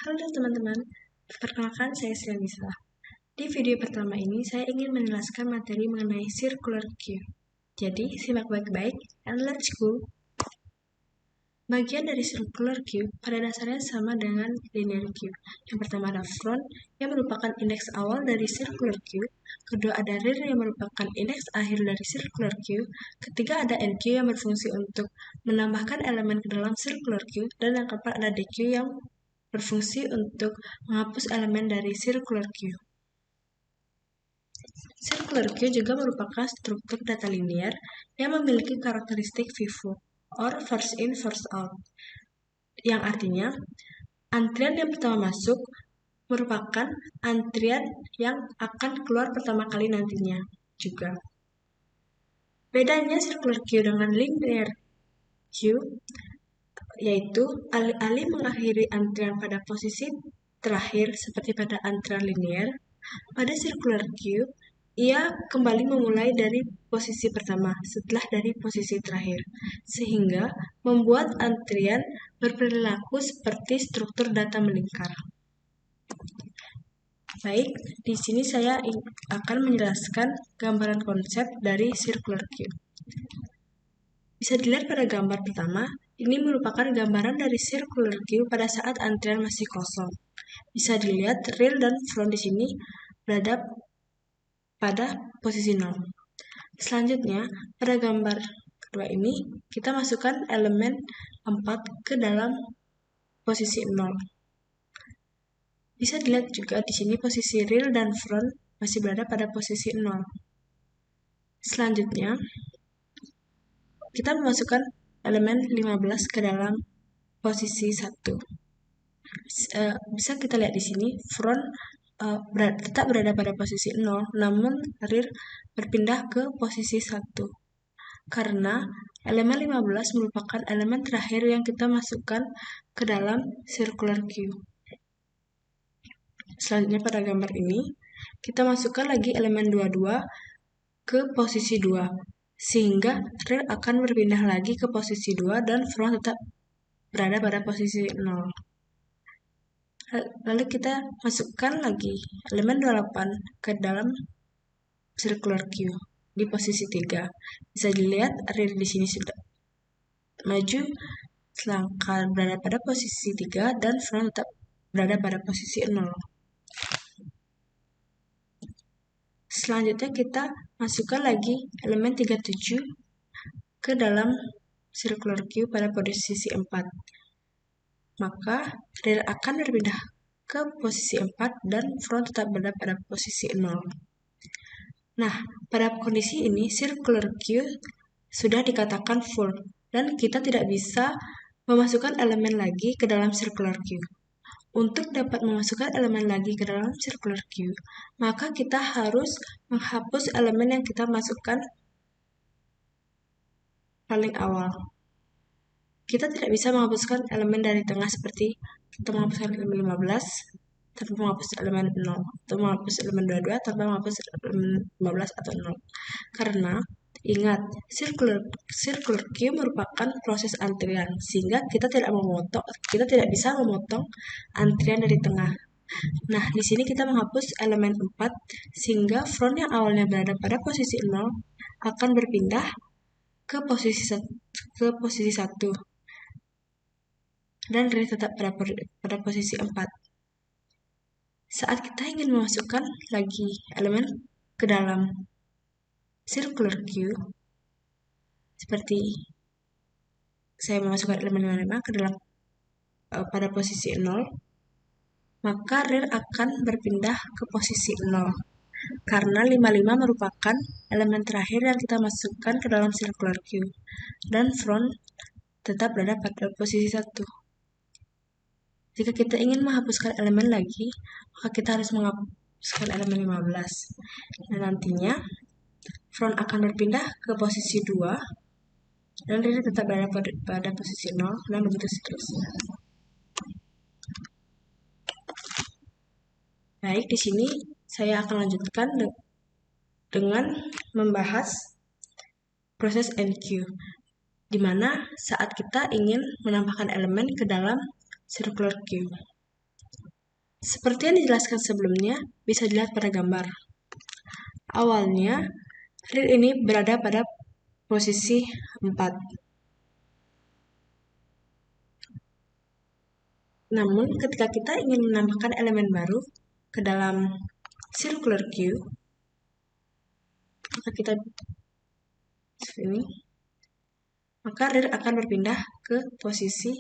Halo teman-teman, perkenalkan saya Silvisa. Di video pertama ini saya ingin menjelaskan materi mengenai circular queue. Jadi, simak baik-baik and let's go! Bagian dari circular queue pada dasarnya sama dengan linear queue. Yang pertama ada front yang merupakan indeks awal dari circular queue, kedua ada rear yang merupakan indeks akhir dari circular queue, ketiga ada NQ yang berfungsi untuk menambahkan elemen ke dalam circular queue, dan yang keempat ada DQ yang berfungsi untuk menghapus elemen dari circular queue. Circular queue juga merupakan struktur data linear yang memiliki karakteristik FIFO, or first in, first out, yang artinya antrian yang pertama masuk merupakan antrian yang akan keluar pertama kali nantinya juga. Bedanya circular queue dengan linear queue yaitu alih-alih mengakhiri antrian pada posisi terakhir seperti pada antrian linear, pada circular queue ia kembali memulai dari posisi pertama setelah dari posisi terakhir, sehingga membuat antrian berperilaku seperti struktur data melingkar. Baik, di sini saya akan menjelaskan gambaran konsep dari circular queue. Bisa dilihat pada gambar pertama, ini merupakan gambaran dari circular queue pada saat antrian masih kosong. Bisa dilihat rear dan front di sini berada pada posisi 0. Selanjutnya, pada gambar kedua ini, kita masukkan elemen 4 ke dalam posisi 0. Bisa dilihat juga di sini posisi rear dan front masih berada pada posisi 0. Selanjutnya, kita memasukkan elemen 15 ke dalam posisi 1. Bisa kita lihat di sini, front tetap berada pada posisi 0, namun rear berpindah ke posisi 1. Karena elemen 15 merupakan elemen terakhir yang kita masukkan ke dalam circular queue. Selanjutnya pada gambar ini, kita masukkan lagi elemen 22 ke posisi 2, sehingga rear akan berpindah lagi ke posisi 2 dan front tetap berada pada posisi 0. Lalu kita masukkan lagi elemen 28 ke dalam circular queue di posisi 3. Bisa dilihat rear di sini sudah maju selangkah berada pada posisi 3 dan front tetap berada pada posisi 0. Selanjutnya kita masukkan lagi elemen 37 ke dalam circular queue pada posisi 4. Maka rear akan berpindah ke posisi 4 dan front tetap berada pada posisi 0. Nah, pada kondisi ini circular queue sudah dikatakan full dan kita tidak bisa memasukkan elemen lagi ke dalam circular queue. Untuk dapat memasukkan elemen lagi ke dalam circular queue, maka kita harus menghapus elemen yang kita masukkan paling awal. Kita tidak bisa menghapuskan elemen dari tengah seperti kita menghapuskan elemen 15 tanpa menghapus elemen 0, atau menghapus elemen 22 tanpa menghapus elemen 15 atau 0. Karena ingat, circular queue merupakan proses antrian, sehingga kita tidak bisa memotong antrian dari tengah. Nah, di sini kita menghapus elemen 4, sehingga front yang awalnya berada pada posisi 0 akan berpindah ke posisi 1 dan rear tetap pada posisi 4. Saat kita ingin memasukkan lagi elemen ke dalam circular queue, seperti saya memasukkan elemen 55 ke dalam pada posisi 0, maka rear akan berpindah ke posisi 0. Karena 55 merupakan elemen terakhir yang kita masukkan ke dalam circular queue, dan front tetap berada pada posisi 1. Jika kita ingin menghapuskan elemen lagi, maka kita harus menghapuskan elemen 15. Dan nantinya, front akan berpindah ke posisi 2, dan rear tetap berada pada posisi 0, dan begitu seterusnya. Baik, di sini saya akan lanjutkan dengan membahas proses NQ, di mana saat kita ingin menambahkan elemen ke dalam circular queue. Seperti yang dijelaskan sebelumnya, bisa dilihat pada gambar. Awalnya, real ini berada pada posisi 4. Namun, ketika kita ingin menambahkan elemen baru ke dalam circular queue, maka kita sini, maka real akan berpindah ke posisi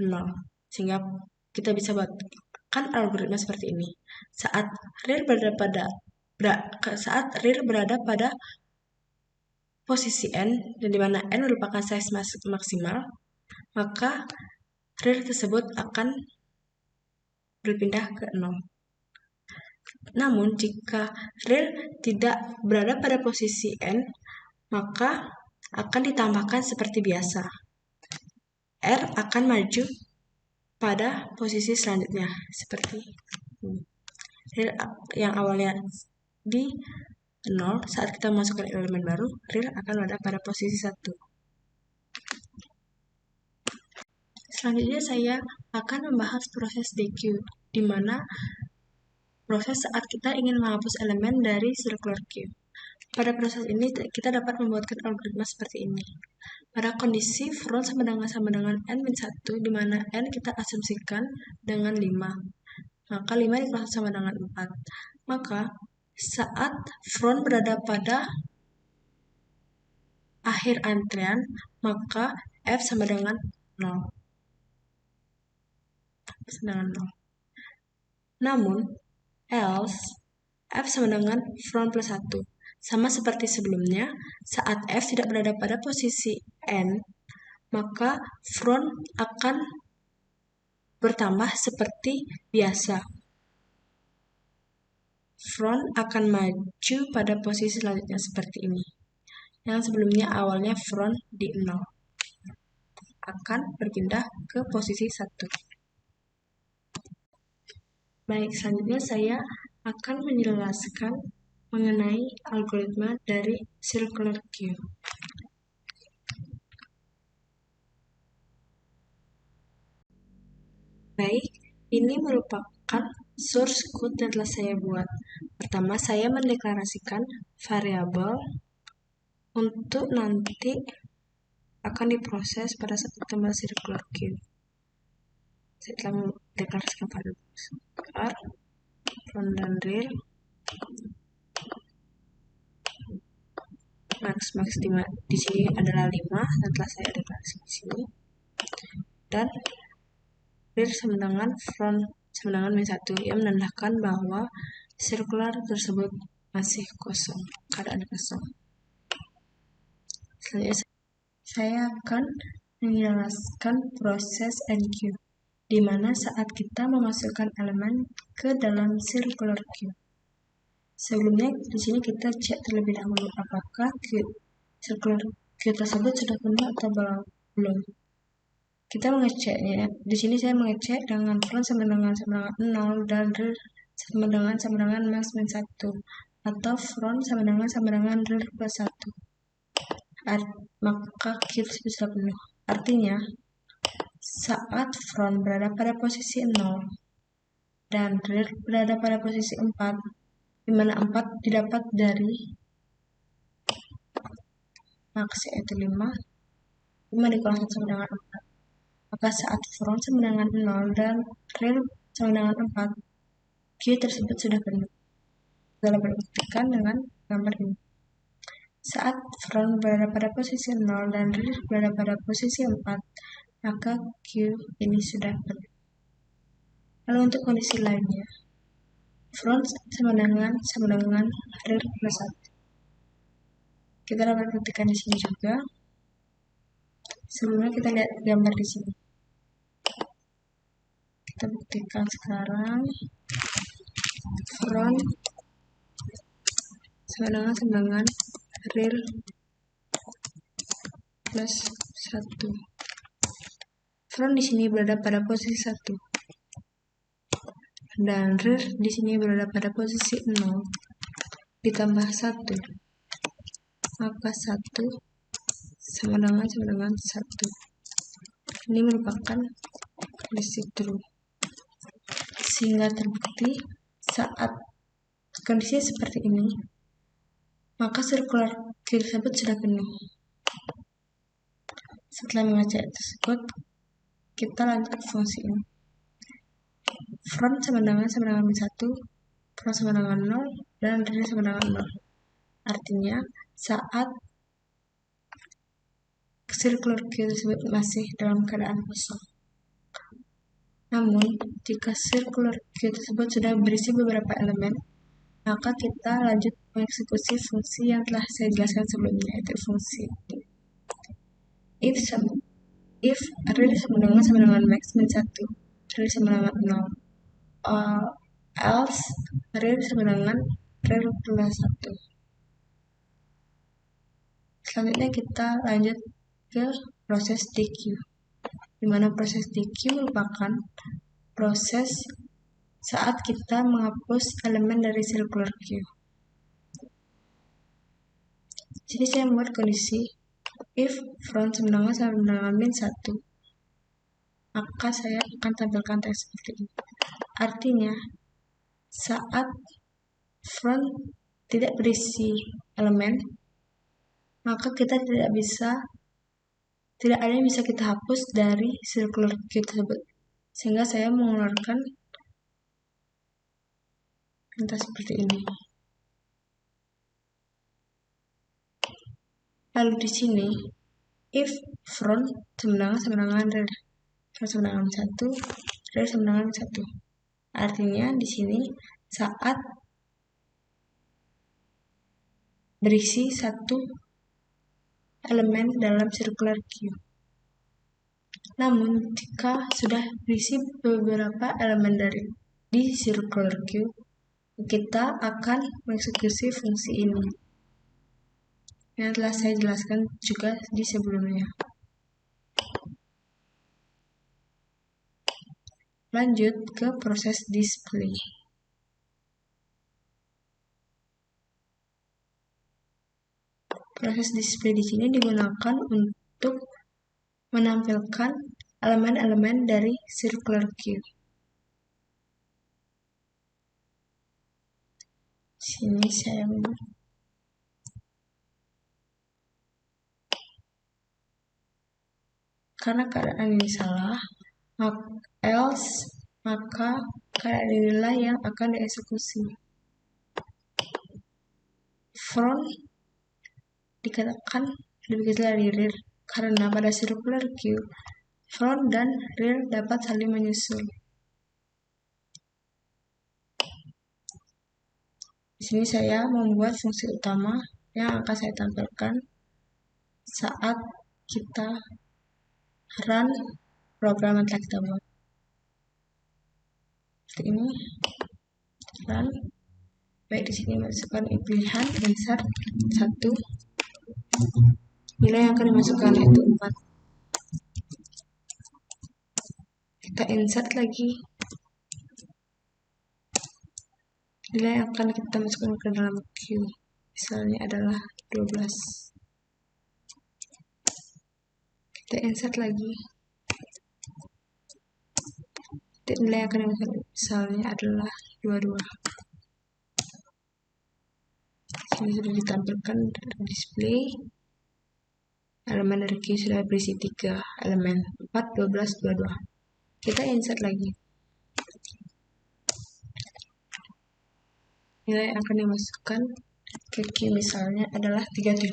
0. Sehingga kita bisa buatkan algoritma seperti ini. Saat real berada pada posisi n, dan di mana n merupakan size maksimal, maka real tersebut akan berpindah ke 0. Namun, jika real tidak berada pada posisi n, maka akan ditambahkan seperti biasa. R akan maju pada posisi selanjutnya, seperti ini. Real yang awalnya di 0, saat kita masukkan elemen baru, real akan berada pada posisi 1. Selanjutnya saya akan membahas proses DQ, di mana proses saat kita ingin menghapus elemen dari circular queue. Pada proses ini kita dapat membuatkan algoritma seperti ini. Pada kondisi front sama dengan n-1, di mana n kita asumsikan dengan 5. Maka 5 dikurangi sama dengan 4. Maka saat front berada pada akhir antrian, maka f sama dengan 0. Namun, else f sama dengan front plus 1. Sama seperti sebelumnya, saat f tidak berada pada posisi n, maka front akan bertambah seperti biasa. Front akan maju pada posisi selanjutnya seperti ini. Yang sebelumnya awalnya front di 0 akan berpindah ke posisi 1. Baik, selanjutnya saya akan menjelaskan mengenai algoritma dari circular queue. Baik, ini merupakan source code yang telah saya buat. Pertama, saya mendeklarasikan variabel untuk nanti akan diproses pada saat kita membuat circular queue. Saya telah mendeklarasikan variabel front dan real max di sini adalah 5 dan telah saya deklarasikan di sini, dan real sama dengan front sama dengan -1 yang menandakan bahwa circular tersebut masih kosong, keadaan kosong. Selanjutnya saya akan menjelaskan proses NQ, di mana saat kita memasukkan elemen ke dalam circular queue. Sebelumnya di sini kita cek terlebih dahulu apakah circular queue tersebut sudah penuh atau belum. Kita mengeceknya. Di sini saya mengecek dengan front sama dengan 0 dan real sama dengan max min 1, atau front sama dengan real plus 1. Maka queue tersebut sudah penuh. Artinya, saat front berada pada posisi 0 dan real berada pada posisi 4, di mana 4 didapat dari max yaitu 5 dikurangi sama dengan 4. Maka saat front sama dengan 0 dan real sama dengan 4, queue tersebut sudah penuh. Dalam dibuktikan dengan gambar ini. Saat front berada pada posisi 0 dan real berada pada posisi 4, maka queue ini sudah penuh. Lalu untuk kondisi lainnya, front sama dengan real plus 1. Kita dapat buktikan di sini juga. Sebelumnya kita lihat gambar di sini. Kita buktikan sekarang. Front sama dengan real plus 1. Front di sini berada pada posisi 1. Dan real di sini berada pada posisi 0 ditambah 1. Maka 1 sama dengan 1. Ini merupakan kondisi true. Sehingga terbukti saat kondisi seperti ini, maka circular queue tersebut sudah penuh. Setelah mengecek tersebut, kita lanjut ke fungsi ini. From sama dengan min 1, from sama dengan 0, dan real sama dengan 0. Artinya, saat circular queue tersebut masih dalam keadaan kosong. Namun, jika circular queue tersebut sudah berisi beberapa elemen, maka kita lanjut mengeksekusi fungsi yang telah saya jelaskan sebelumnya, yaitu fungsi if real sama dengan max min 1, real sama dengan 0, else real sama dengan real plus 1. Selanjutnya kita lanjut ke proses DQ, di mana proses DQ merupakan proses saat kita menghapus elemen dari circular queue. Jadi saya membuat kondisi if from sama dengan min 1, maka saya akan tampilkan teks seperti ini. Artinya, saat front tidak berisi elemen, maka kita tidak ada yang bisa kita hapus dari circular queue tersebut. Sehingga saya mengeluarkan perintah seperti ini. Lalu di sini, if front sama dengan real, front sama dengan 1, real sama dengan 1. Artinya di sini saat berisi satu elemen dalam circular queue. Namun jika sudah berisi beberapa elemen di circular queue, kita akan mengeksekusi fungsi ini yang telah saya jelaskan juga di sebelumnya. Lanjut ke proses display. Proses display di sini digunakan untuk menampilkan elemen-elemen dari circular queue. Sini saya karena keadaan ini salah, maka keadaan inilah yang akan dieksekusi. Front dikatakan lebih kecil dari rear karena pada circular queue front dan rear dapat saling menyusul. Di sini saya membuat fungsi utama yang akan saya tampilkan saat kita run program yang telah kita buat. Seperti ini, run. Baik, di sini masukkan pilihan insert 1. Nilai yang akan dimasukkan yaitu 4. Kita insert lagi. Nilai yang akan kita masukkan ke dalam queue misalnya adalah 12. Kita insert lagi. Nilai yang akan dimasukkan misalnya adalah 22. Ini sudah ditampilkan dalam display. Elemen dari queue sudah berisi 3 elemen, 4, 12, 22. Kita insert lagi. Nilai yang akan dimasukkan ke queue misalnya adalah 37.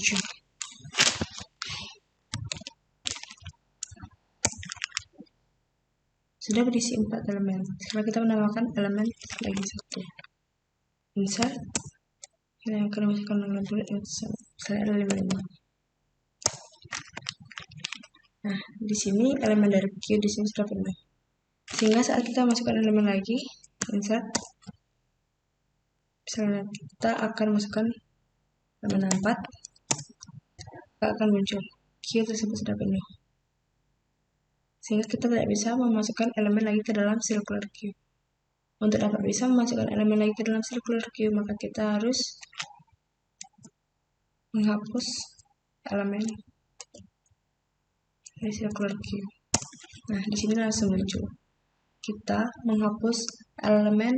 Sudah berisi 4 elemen. Setelah kita menambahkan elemen lagi 1. Insert. Nilai yang akan dimasukkan dengan bulat insert. Misalnya ada 55. Nah, di sini elemen dari queue di sini sudah penuh. Sehingga saat kita masukkan elemen lagi, insert, misalnya kita akan masukkan elemen 4, maka akan muncul queue tersebut sudah penuh. Sehingga kita tidak bisa memasukkan elemen lagi ke dalam circular queue. Untuk dapat bisa memasukkan elemen lagi ke dalam circular queue, maka kita harus menghapus elemen dari circular queue. Nah, di sini langsung muncul. Kita menghapus elemen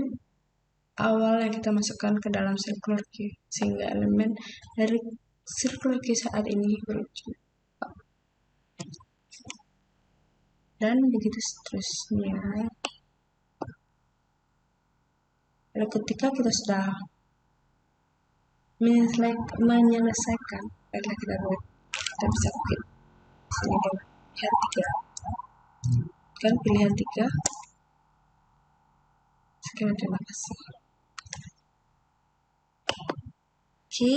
awal yang kita masukkan ke dalam circular queue, sehingga elemen dari circular queue saat ini berujung. Dan begitu seterusnya. Lalu ketika kita sudah menyelesaikan, baiklah kita bisa quit. Sini ada pilihan 3. Kan pilihan 3. Sekian, terima kasih. Oke.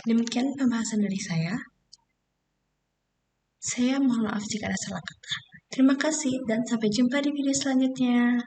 Demikian pembahasan dari saya. Saya mohon maaf jika ada salah kata. Terima kasih dan sampai jumpa di video selanjutnya.